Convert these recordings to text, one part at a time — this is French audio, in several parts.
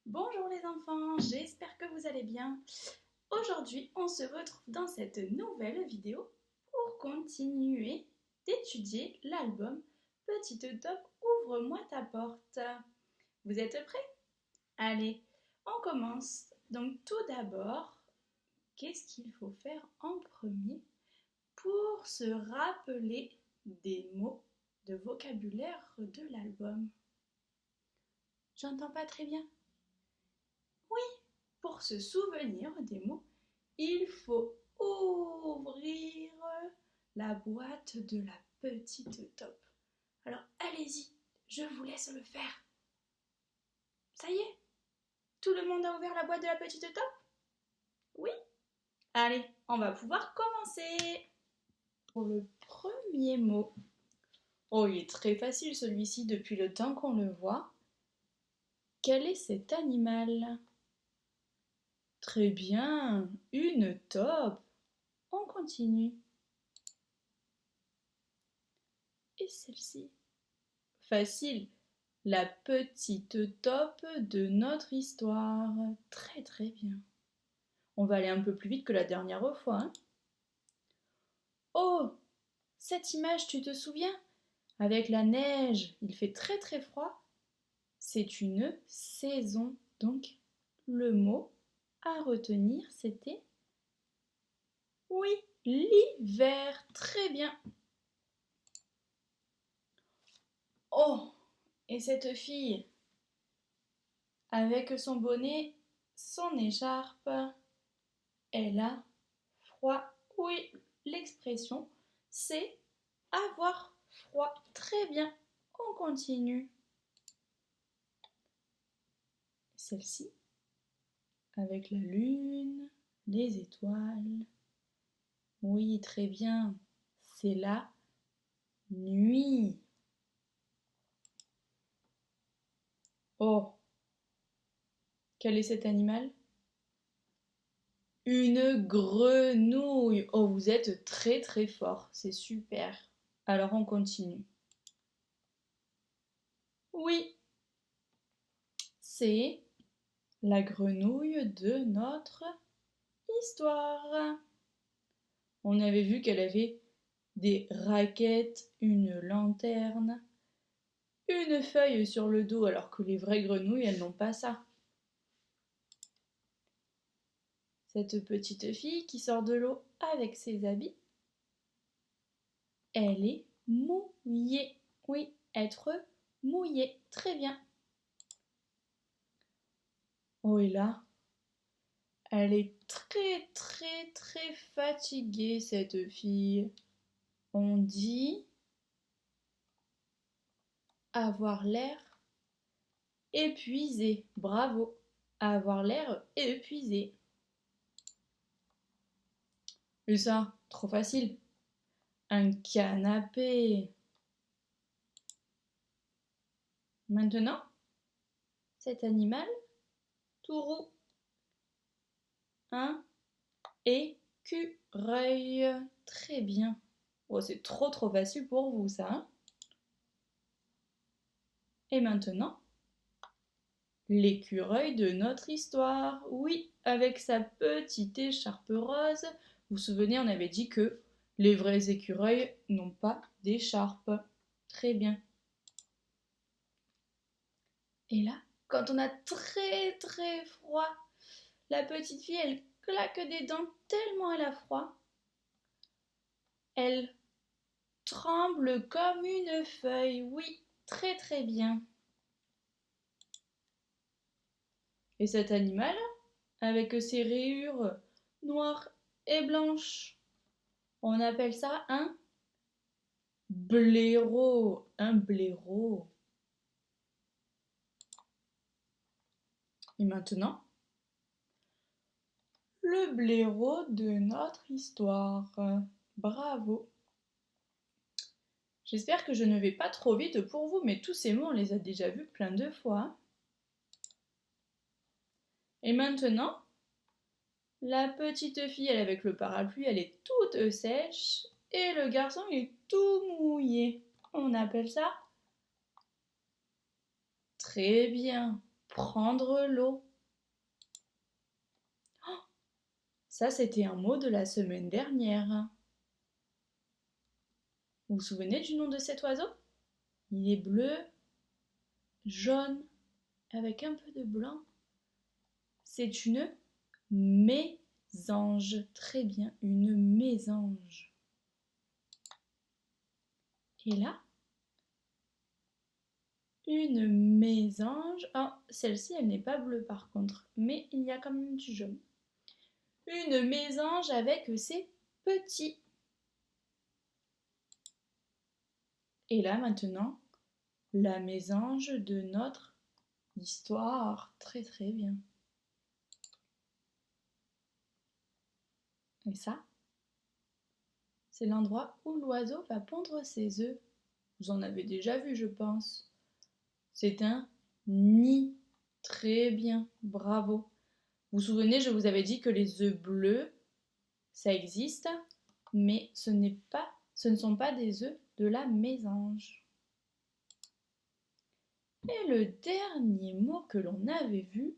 Bonjour les enfants, j'espère que vous allez bien. Aujourd'hui, on se retrouve dans cette nouvelle vidéo pour continuer d'étudier l'album Petite Top, ouvre-moi ta porte. Vous êtes prêts? Allez, on commence. Donc tout d'abord, qu'est-ce qu'il faut faire en premier pour se rappeler des mots de vocabulaire de l'album? J'entends pas très bien. Oui, pour se souvenir des mots, il faut ouvrir la boîte de la petite top. Alors allez-y, je vous laisse le faire. Ça y est, tout le monde a ouvert la boîte de la petite top? Oui? Allez, on va pouvoir commencer. Pour le premier mot, oh, il est très facile celui-ci depuis le temps qu'on le voit. Quel est cet animal? Très bien, une taupe. On continue. Et celle-ci? Facile, la petite taupe de notre histoire. Très très bien. On va aller un peu plus vite que la dernière fois, hein. Oh, cette image, tu te souviens? Avec la neige, il fait très très froid. C'est une saison. Donc, le mot à retenir, c'était oui, l'hiver. Très bien. Oh, et cette fille, avec son bonnet, son écharpe, elle a froid. Oui, l'expression, c'est avoir froid. Très bien, on continue. Celle-ci, avec la lune, les étoiles. Oui, très bien, c'est la nuit. Oh, quel est cet animal? Une grenouille. Oh, vous êtes très très fort, c'est super. Alors on continue. Oui, c'est la grenouille de notre histoire. On avait vu qu'elle avait des raquettes, une lanterne, une feuille sur le dos, alors que les vraies grenouilles, elles n'ont pas ça. Cette petite fille qui sort de l'eau avec ses habits, elle est mouillée. Oui, être mouillée. Très bien. Oh, et là, elle est très très très fatiguée, cette fille. On dit avoir l'air épuisé. Bravo. Avoir l'air épuisé. Et ça, trop facile. Un canapé. Maintenant, cet animal, tout roux. Un écureuil. Très bien. Oh, c'est trop trop facile pour vous, ça, hein? Et maintenant, l'écureuil de notre histoire. Oui, avec sa petite écharpe rose. Vous vous souvenez, on avait dit que les vrais écureuils n'ont pas d'écharpe. Très bien. Et là, quand on a très très froid, la petite fille, elle claque des dents tellement elle a froid. Elle tremble comme une feuille. Oui, très très bien. Et cet animal, avec ses rayures noires et blanches, on appelle ça un blaireau. Un blaireau. Et maintenant, le blaireau de notre histoire. Bravo. J'espère que je ne vais pas trop vite pour vous, mais tous ces mots, on les a déjà vus plein de fois. Et maintenant, la petite fille, elle avec le parapluie, elle est toute sèche, et le garçon, il est tout mouillé. On appelle ça très bien, prendre l'eau. Oh, ça, c'était un mot de la semaine dernière. Vous vous souvenez du nom de cet oiseau? Il est bleu, jaune, avec un peu de blanc. C'est une mésange. Très bien, une mésange. Et là, une mésange. Oh, celle-ci, elle n'est pas bleue par contre, mais il y a quand même du jaune. Une mésange avec ses petits. Et là maintenant, la mésange de notre histoire. Très très bien. Et ça, c'est l'endroit où l'oiseau va pondre ses œufs. Vous en avez déjà vu, je pense. C'est un nid. Très bien, bravo. Vous vous souvenez, je vous avais dit que les œufs bleus, ça existe, mais ce ne sont pas des œufs de la mésange. Et le dernier mot que l'on avait vu,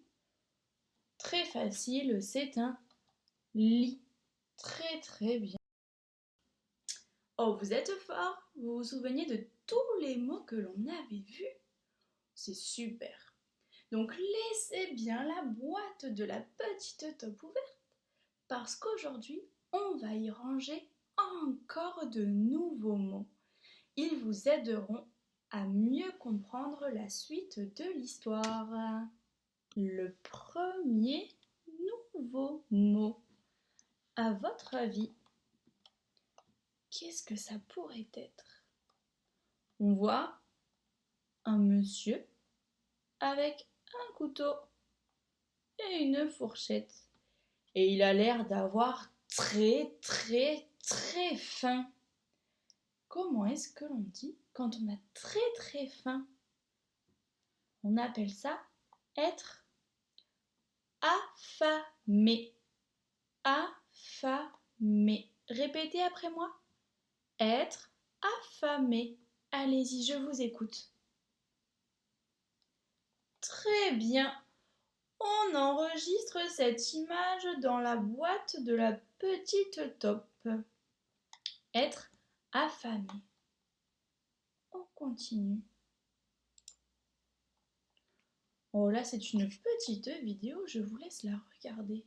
très facile, c'est un lit. Très très bien. Oh, vous êtes fort. Vous vous souvenez de tous les mots que l'on avait vus? C'est super. Donc laissez bien la boîte de la petite top ouverte parce qu'aujourd'hui, on va y ranger encore de nouveaux mots. Ils vous aideront à mieux comprendre la suite de l'histoire. Le premier nouveau mot, à votre avis, qu'est-ce que ça pourrait être? On voit un monsieur avec un couteau et une fourchette. Et il a l'air d'avoir très très très faim. Comment est-ce que l'on dit quand on a très très faim? On appelle ça être affamé. Affamé. Répétez après moi. Être affamé. Allez-y, je vous écoute. Très bien. On enregistre cette image dans la boîte de la petite top. Être affamé. On continue. Oh là, c'est une petite vidéo, je vous laisse la regarder.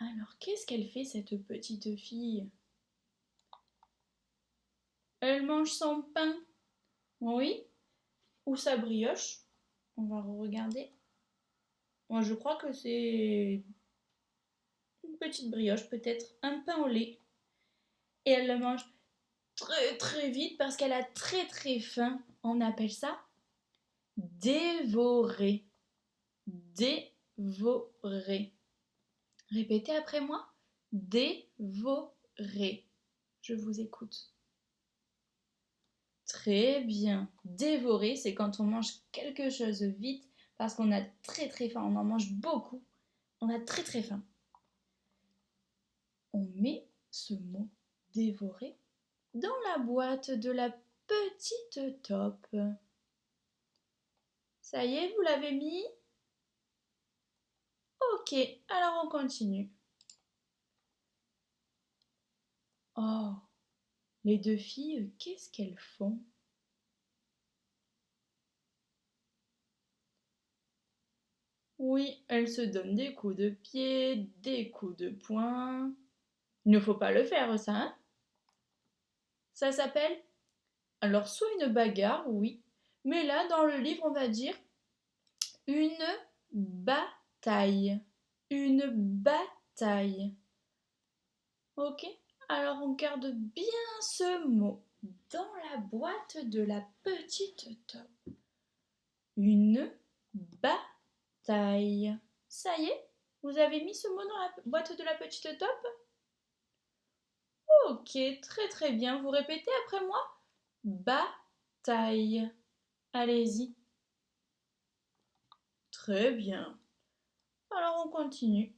Alors, qu'est-ce qu'elle fait cette petite fille? Elle mange son pain. Oui. Ou sa brioche. On va regarder. Moi, je crois que c'est une petite brioche, peut-être un pain au lait. Et elle le mange très très vite parce qu'elle a très très faim. On appelle ça dévorer. Dévorer. Répétez après moi. Dévorer. Je vous écoute. Très bien. Dévorer, c'est quand on mange quelque chose vite parce qu'on a très très faim. On en mange beaucoup. On a très très faim. On met ce mot dévorer dans la boîte de la petite top. Ça y est, vous l'avez mis? Ok, alors on continue. Oh, les deux filles, qu'est-ce qu'elles font? Oui, elles se donnent des coups de pied, des coups de poing. Il ne faut pas le faire, ça, hein? Ça s'appelle? Alors, soit une bagarre, oui, mais là, dans le livre, on va dire une bataille. Une bataille. Ok? Alors, on garde bien ce mot dans la boîte de la petite top. Une bataille. Ça y est? Vous avez mis ce mot dans la boîte de la petite top? Ok, très très bien. Vous répétez après moi? Bataille. Allez-y. Très bien. Alors on continue.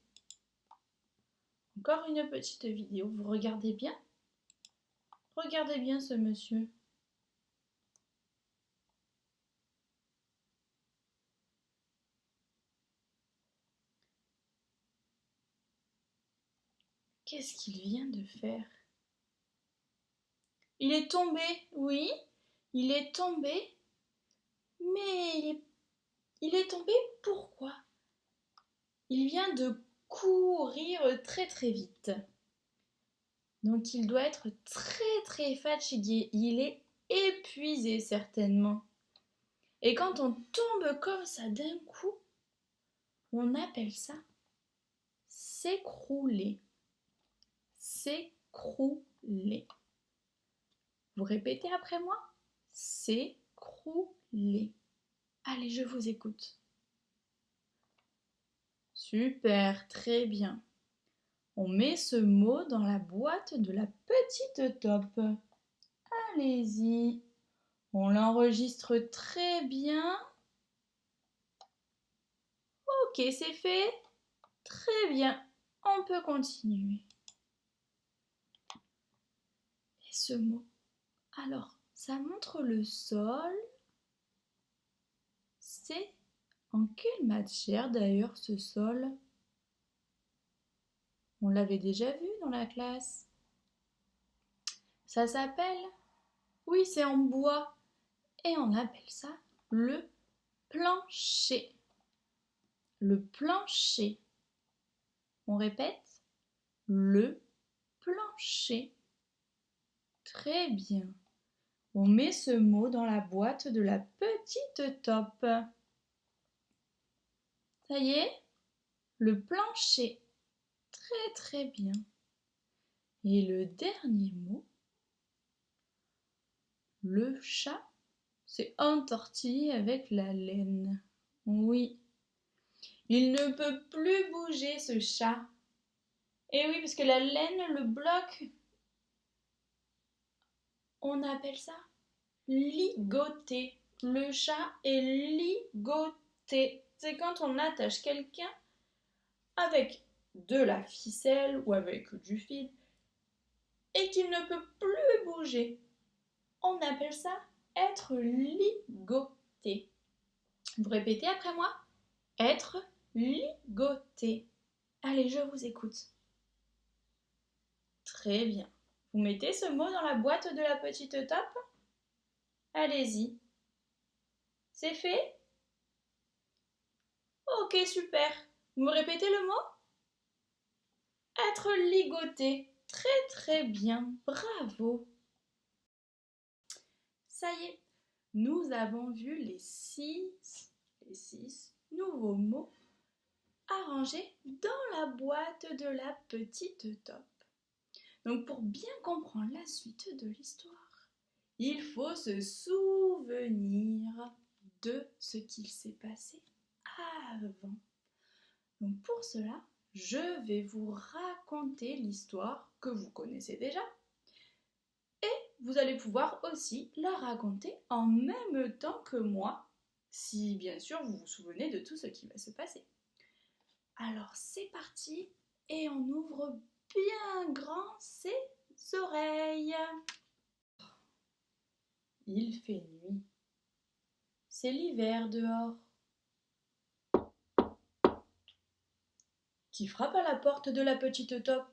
Encore une petite vidéo. Vous regardez bien? Regardez bien ce monsieur. Qu'est-ce qu'il vient de faire? Il est tombé, oui, il est tombé, mais il est tombé pourquoi? Il vient de courir très très vite. Donc il doit être très très fatigué. Il est épuisé certainement. Et quand on tombe comme ça d'un coup, on appelle ça s'écrouler. S'écrouler. Vous répétez après moi? S'écrouler. Allez, je vous écoute. Super, très bien. On met ce mot dans la boîte de la petite top. Allez-y. On l'enregistre très bien. Ok, c'est fait. Très bien. On peut continuer. Et ce mot, alors, ça montre le sol. C'est en quelle matière d'ailleurs ce sol? On l'avait déjà vu dans la classe. Ça s'appelle? Oui, c'est en bois. Et on appelle ça le plancher. Le plancher. On répète? Le plancher. Très bien. On met ce mot dans la boîte de la petite top. Ça y est? Le plancher. Très très bien. Et le dernier mot, le chat, c'est entortillé avec la laine. Oui. Il ne peut plus bouger ce chat. Et oui, parce que la laine le bloque. On appelle ça ligoté. Le chat est ligoté. C'est quand on attache quelqu'un avec de la ficelle ou avec du fil et qu'il ne peut plus bouger. On appelle ça être ligoté. Vous répétez après moi? Être ligoté. Allez, je vous écoute. Très bien. Vous mettez ce mot dans la boîte de la petite top? Allez-y. C'est fait? Ok, super. Vous me répétez le mot? Être ligoté. Très très bien. Bravo. Ça y est, nous avons vu les six nouveaux mots à ranger dans la boîte de la petite top. Donc pour bien comprendre la suite de l'histoire, il faut se souvenir de ce qu'il s'est passé avant. Donc pour cela, je vais vous raconter l'histoire que vous connaissez déjà. Et vous allez pouvoir aussi la raconter en même temps que moi, si bien sûr vous vous souvenez de tout ce qui va se passer. Alors c'est parti et on ouvre bien grand ses oreilles. Il fait nuit. C'est l'hiver dehors. Qui frappe à la porte de la petite top?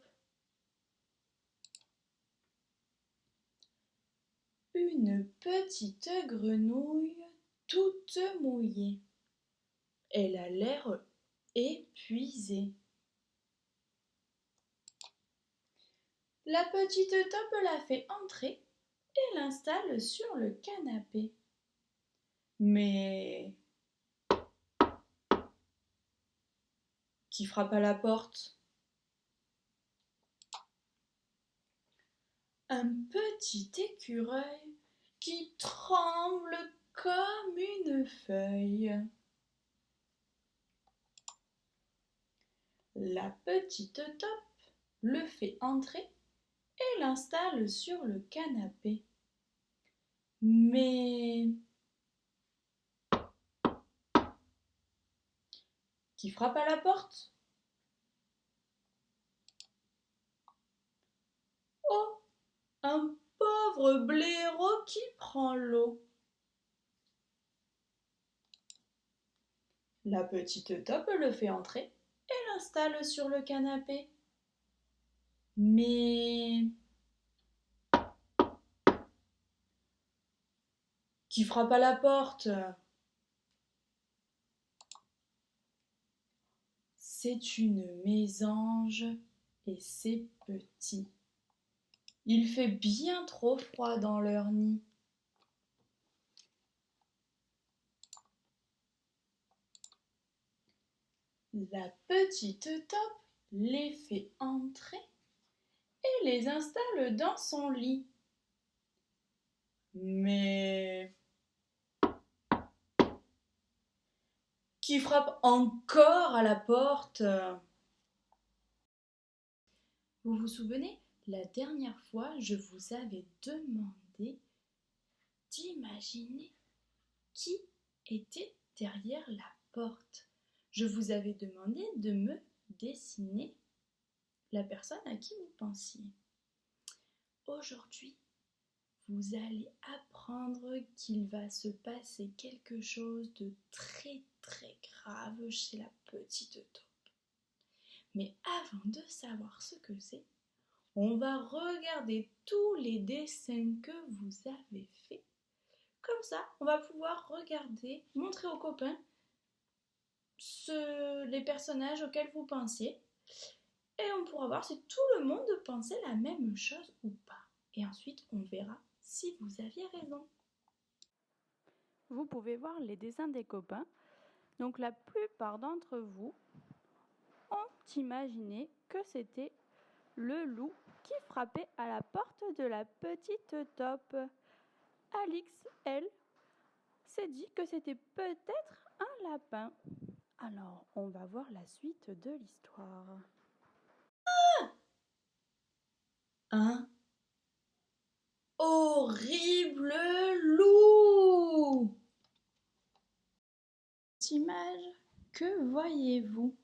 Une petite grenouille toute mouillée. Elle a l'air épuisée. La petite top la fait entrer et l'installe sur le canapé. Mais qui frappe à la porte? Un petit écureuil qui tremble comme une feuille. La petite top le fait entrer et l'installe sur le canapé. Mais Qui frappe à la porte? Oh, un pauvre blaireau qui prend l'eau. La petite Top le fait entrer et l'installe sur le canapé. Mais qui frappe à la porte? C'est une mésange et ses petits. Il fait bien trop froid dans leur nid. La petite Top les fait entrer et les installe dans son lit. Mais qui frappe encore à la porte? Vous vous souvenez, la dernière fois, je vous avais demandé d'imaginer qui était derrière la porte. Je vous avais demandé de me dessiner la personne à qui vous pensiez. Aujourd'hui, vous allez apprendre qu'il va se passer quelque chose de très grave chez la petite Top. Mais avant de savoir ce que c'est, on va regarder tous les dessins que vous avez faits. Comme ça, on va pouvoir regarder, montrer aux copains les personnages auxquels vous pensiez. Et on pourra voir si tout le monde pensait la même chose ou pas. Et ensuite, on verra si vous aviez raison. Vous pouvez voir les dessins des copains. Donc la plupart d'entre vous ont imaginé que c'était le loup qui frappait à la porte de la petite Top. Alix, elle, s'est dit que c'était peut-être un lapin. Alors, on va voir la suite de l'histoire. Un horrible loup! Image, que voyez-vous?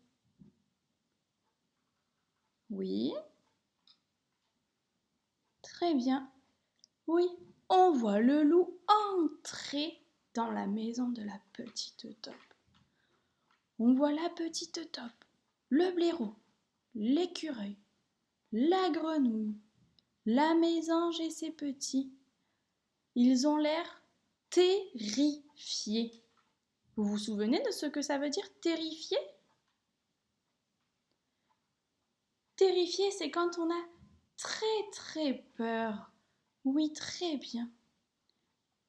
Oui, très bien. Oui, on voit le loup entrer dans la maison de la petite Top. On voit la petite Top, le blaireau, l'écureuil, la grenouille, la mésange et ses petits. Ils ont l'air terrifiés. Vous vous souvenez de ce que ça veut dire terrifié? Terrifié, c'est quand on a très peur. Oui, très bien.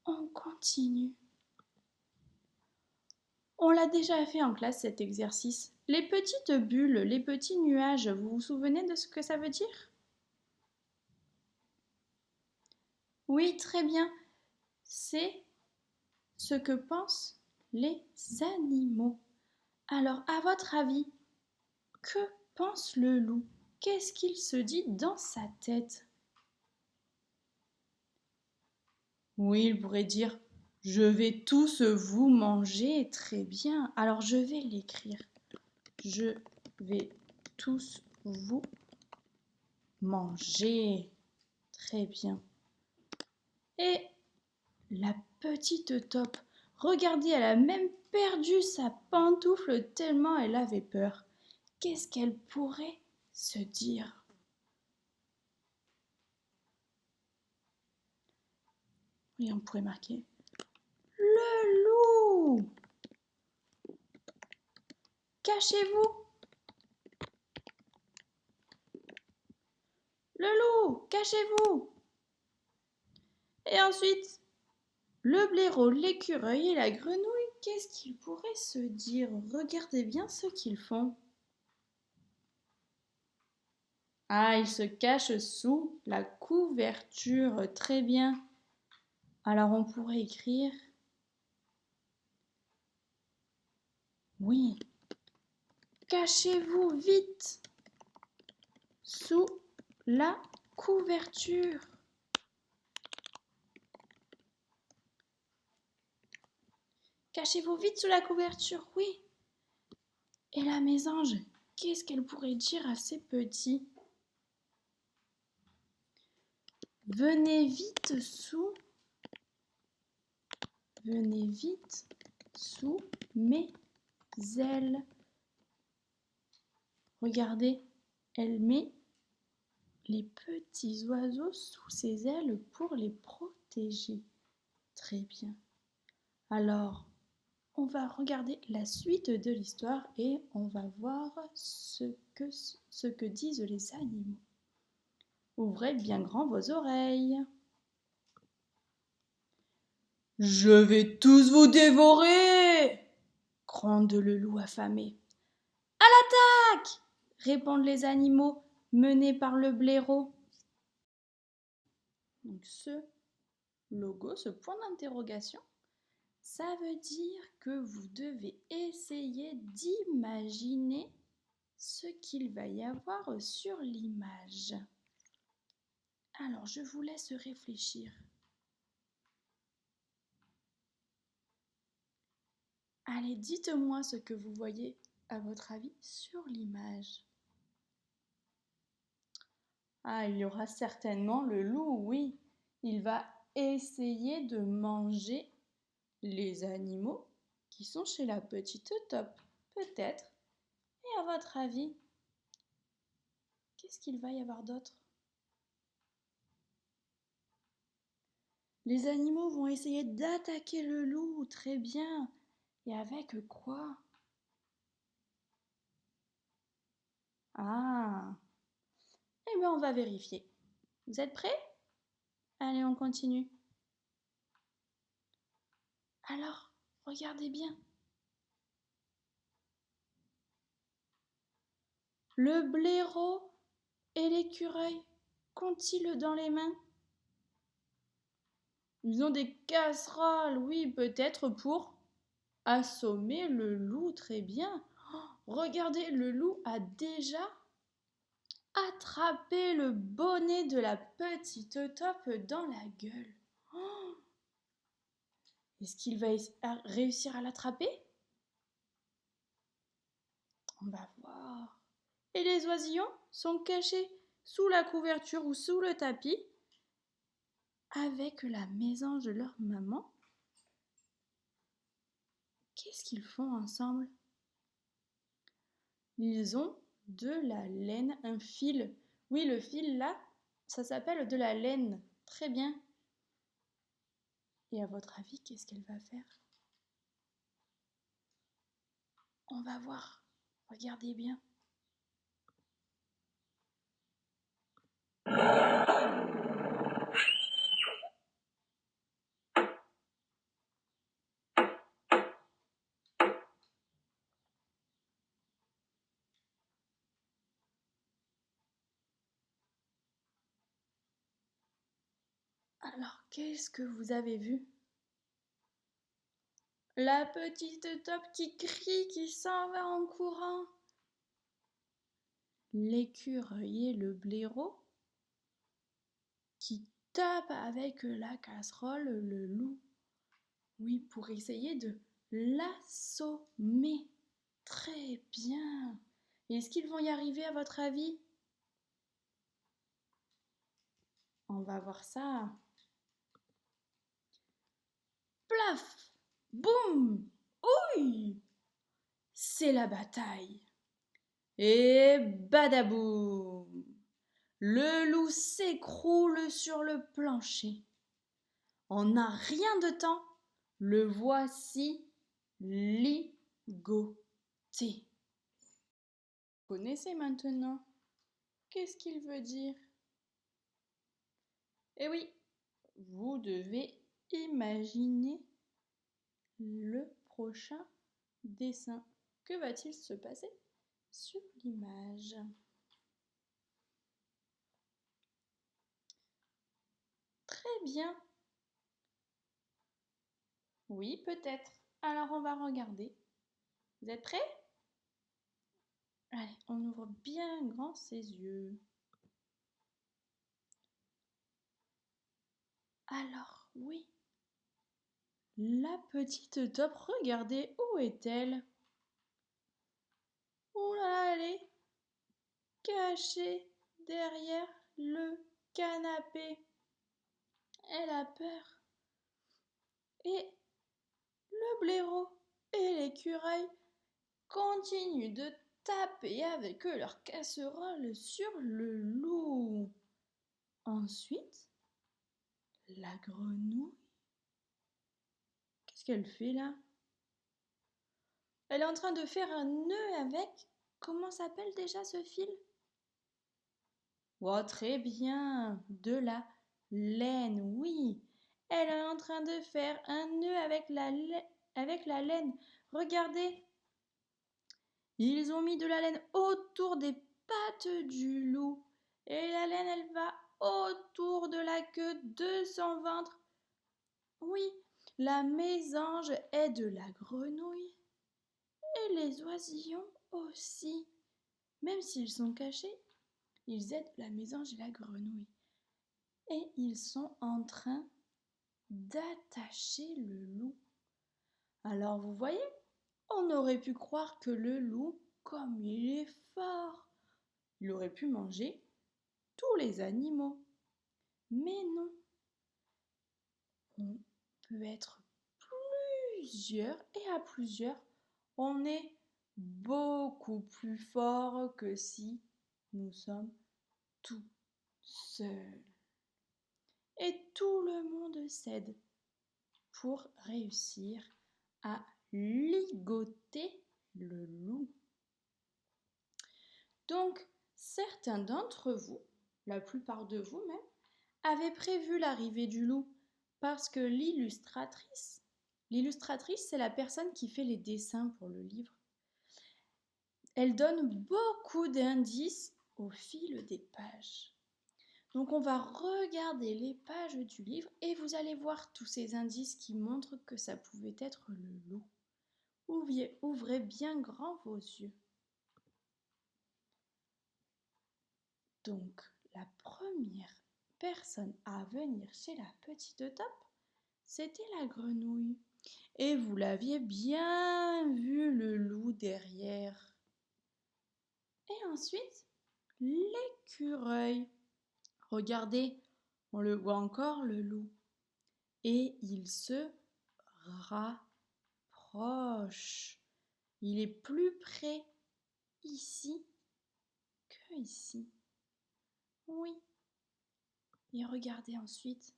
On continue. On l'a déjà fait en classe cet exercice. Les petites bulles, les petits nuages, vous vous souvenez de ce que ça veut dire? Oui, très bien. C'est ce que pensent les animaux. Alors, à votre avis, que pense le loup? Qu'est-ce qu'il se dit dans sa tête? Oui, il pourrait dire « Je vais tous vous manger ». Très bien. Alors, je vais l'écrire. Je vais tous vous manger. Très bien. Et la petite Top, regardez, elle a même perdu sa pantoufle tellement elle avait peur. Qu'est-ce qu'elle pourrait se dire? Oui, on pourrait marquer le loup. Cachez-vous. Le loup, cachez-vous. Et ensuite, le blaireau, l'écureuil et la grenouille, qu'est-ce qu'ils pourraient se dire? Regardez bien ce qu'ils font. Ah, ils se cachent sous la couverture. Très bien. Alors on pourrait écrire oui. Cachez-vous vite sous la couverture. Cachez-vous vite sous la couverture, oui. Et la mésange, qu'est-ce qu'elle pourrait dire à ses petits? Venez vite sous mes ailes. Regardez, elle met les petits oiseaux sous ses ailes pour les protéger. Très bien. Alors, on va regarder la suite de l'histoire et on va voir ce que disent les animaux. Ouvrez bien grand vos oreilles. « Je vais tous vous dévorer !» gronde le loup affamé. « À l'attaque !» répondent les animaux menés par le blaireau. Donc ce logo, ce point d'interrogation, ça veut dire que vous devez essayer d'imaginer ce qu'il va y avoir sur l'image. Alors, je vous laisse réfléchir. Allez, dites-moi ce que vous voyez, à votre avis, sur l'image. Ah, il y aura certainement le loup, oui. Il va essayer de manger les animaux qui sont chez la petite taupe, peut-être. Et à votre avis, qu'est-ce qu'il va y avoir d'autre? Les animaux vont essayer d'attaquer le loup, très bien. Et avec quoi? Ah, eh bien on va vérifier. Vous êtes prêts? Allez, on continue. Alors, regardez bien. Le blaireau et l'écureuil qu'ont-ils dans les mains? Ils ont des casseroles, oui, peut-être pour assommer le loup, très bien. Oh, regardez, le loup a déjà attrapé le bonnet de la petite taupe dans la gueule. Oh, est-ce qu'il va réussir à l'attraper? On va voir. Et les oisillons sont cachés sous la couverture ou sous le tapis avec la mésange de leur maman. Qu'est-ce qu'ils font ensemble? Ils ont de la laine, un fil. Oui, le fil là, ça s'appelle de la laine. Très bien. Et à votre avis, qu'est-ce qu'elle va faire? On va voir. Regardez bien. Alors, qu'est-ce que vous avez vu? La petite taupe qui crie, qui s'en va en courant. L'écureuil et le blaireau qui tapent avec la casserole le loup. Oui, pour essayer de l'assommer. Très bien. Est-ce qu'ils vont y arriver à votre avis? On va voir ça. Plaf! Boum! Ouille! C'est la bataille. Et badaboum! Le loup s'écroule sur le plancher. En un rien de temps, le voici ligoté. Vous connaissez maintenant? Qu'est-ce qu'il veut dire? Eh oui, vous devez imaginer le prochain dessin. Que va-t-il se passer sur l'image? Très bien. Oui, peut-être. Alors on va regarder. Vous êtes prêts? Allez, on ouvre bien grand ses yeux. Alors, oui. La petite taupe, regardez, où est-elle? Ouh là là, elle est cachée derrière le canapé. Elle a peur. Et le blaireau et l'écureuil continuent de taper avec eux leurs casseroles sur le loup. Ensuite, la grenouille, qu'est-ce qu'elle fait là? Elle est en train de faire un nœud avec, comment s'appelle déjà ce fil? Oh, très bien, de la laine, oui. Elle est en train de faire un nœud avec la laine. Regardez, ils ont mis de la laine autour des pattes du loup. Et la laine, elle va autour de la queue de son ventre. Oui, la mésange est de la grenouille. Et les oisillons aussi. Même s'ils sont cachés, ils aident la mésange et la grenouille. Et ils sont en train d'attacher le loup. Alors vous voyez, on aurait pu croire que le loup, comme il est fort, il aurait pu manger tous les animaux. Mais non, on peut être plusieurs et à plusieurs, on est beaucoup plus fort que si nous sommes tout seuls. Et tout le monde s'aide pour réussir à ligoter le loup. Donc, certains d'entre vous, la plupart de vous même, avaient prévu l'arrivée du loup parce que l'illustratrice, c'est la personne qui fait les dessins pour le livre, elle donne beaucoup d'indices au fil des pages. Donc on va regarder les pages du livre et vous allez voir tous ces indices qui montrent que ça pouvait être le loup. Ouvrez bien grand vos yeux. Donc la première personne à venir chez la petite Top, c'était la grenouille. Et vous l'aviez bien vu le loup derrière. Et ensuite, l'écureuil. Regardez, on le voit encore le loup. Et il se rapproche. Il est plus près ici que ici. Oui. Et regardez ensuite,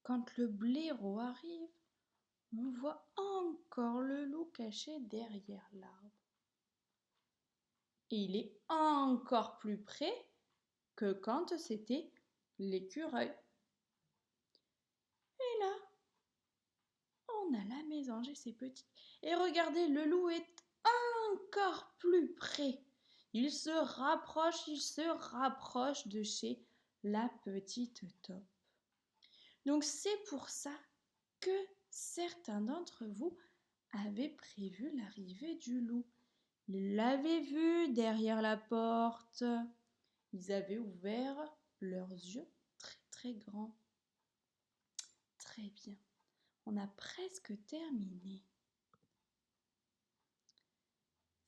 quand le blaireau arrive, on voit encore le loup caché derrière l'arbre. Et il est encore plus près que quand c'était l'écureuil. Et là, on a la mésange et ses petits. Et regardez, le loup est encore plus près. Il se rapproche de chez la petite Top. Donc c'est pour ça que certains d'entre vous avaient prévu l'arrivée du loup. Ils l'avaient vu derrière la porte. Ils avaient ouvert leurs yeux très très grands. Très bien. On a presque terminé.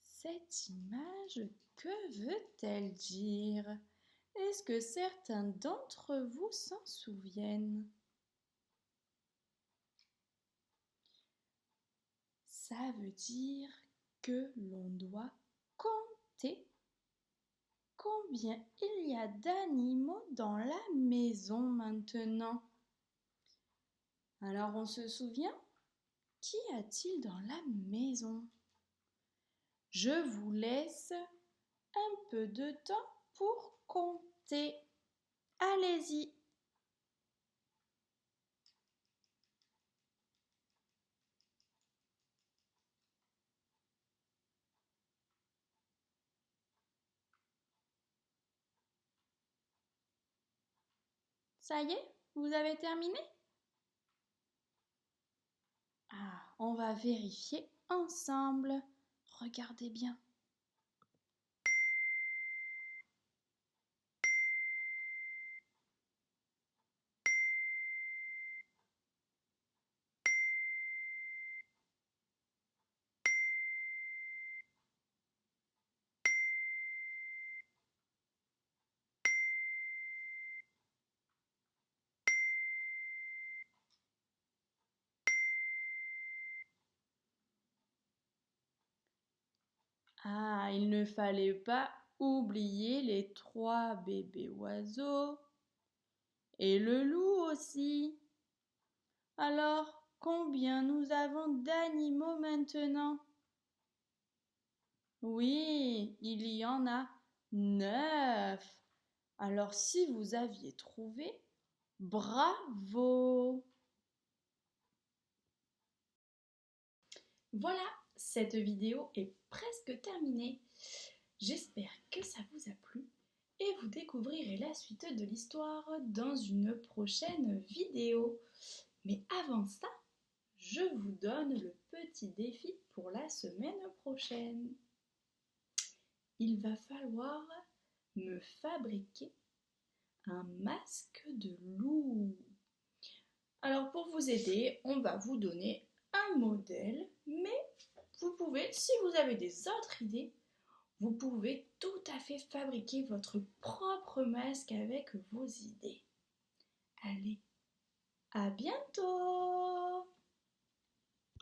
Cette image, que veut-elle dire? Est-ce que certains d'entre vous s'en souviennent? Ça veut dire que l'on doit compter combien il y a d'animaux dans la maison maintenant. Alors on se souvient? Qu'y a-t-il dans la maison? Je vous laisse un peu de temps pour compter. Allez-y. Ça y est, vous avez terminé? Ah, on va vérifier ensemble. Regardez bien. Ah, il ne fallait pas oublier les 3 bébés oiseaux et le loup aussi. Alors, combien nous avons d'animaux maintenant? Oui, il y en a 9. Alors, si vous aviez trouvé, bravo! Voilà, cette vidéo est presque terminée. J'espère que ça vous a plu et vous découvrirez la suite de l'histoire dans une prochaine vidéo. Mais avant ça, je vous donne le petit défi pour la semaine prochaine. Il va falloir me fabriquer un masque de loup. Alors pour vous aider, on va vous donner un modèle, mais vous pouvez, si vous avez des autres idées, vous pouvez tout à fait fabriquer votre propre masque avec vos idées. Allez, à bientôt!